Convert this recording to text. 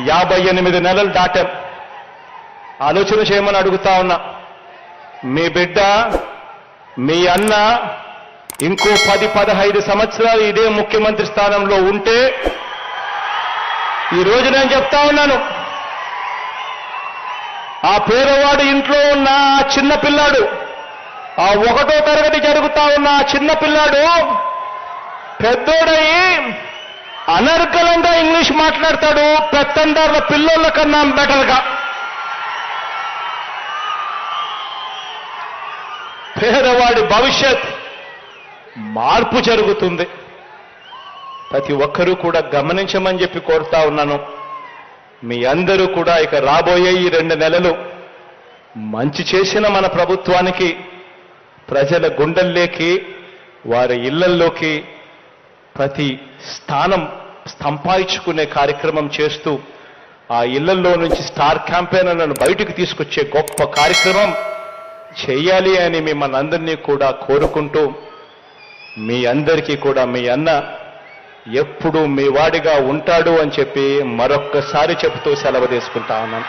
58 నెలలు దాటాం. ఆలోచన చేయమని అడుగుతా ఉన్నా. మీ బిడ్డ, మీ అన్న ఇంకో 10-15 సంవత్సరాలు ఇదే ముఖ్యమంత్రి స్థానంలో ఉంటే ఈరోజు నేను చెప్తా ఉన్నాను, ఆ పేదవాడు ఇంట్లో ఉన్న ఆ చిన్నపిల్లాడు, ఆ 1వ తరగతి జరుగుతా ఉన్న ఆ చిన్నపిల్లాడు పెద్దోడయి అనర్గళంగా ఇంగ్లీష్ మాట్లాడతాడు పెత్తందారుల పిల్లోళ్ళ కన్నా బెటర్గా. పేదవాడి భవిష్యత్ మార్పు జరుగుతుంది. ప్రతి ఒక్కరూ కూడా గమనించమని చెప్పి కోరుతా ఉన్నాను. మీ అందరూ కూడా ఇక రాబోయే ఈ 2 నెలలు మంచి చేసిన మన ప్రభుత్వానికి ప్రజల గుండెల్లోకి, వారి ఇళ్లల్లోకి ప్రతి స్థానం సంపాదించుకునే కార్యక్రమం చేస్తూ ఆ ఇళ్లలో నుంచి స్టార్ క్యాంపెయినర్లను బయటకు తీసుకొచ్చే గొప్ప కార్యక్రమం చేయాలి అని మిమ్మల్ని అందరినీ కూడా కోరుకుంటూ, మీ అందరికీ కూడా మీ అన్న ఎప్పుడూ మీ వాడిగా ఉంటాడు అని చెప్పి మరొక్కసారి చెబుతూ సెలవు తీసుకుంటా ఉన్నాను.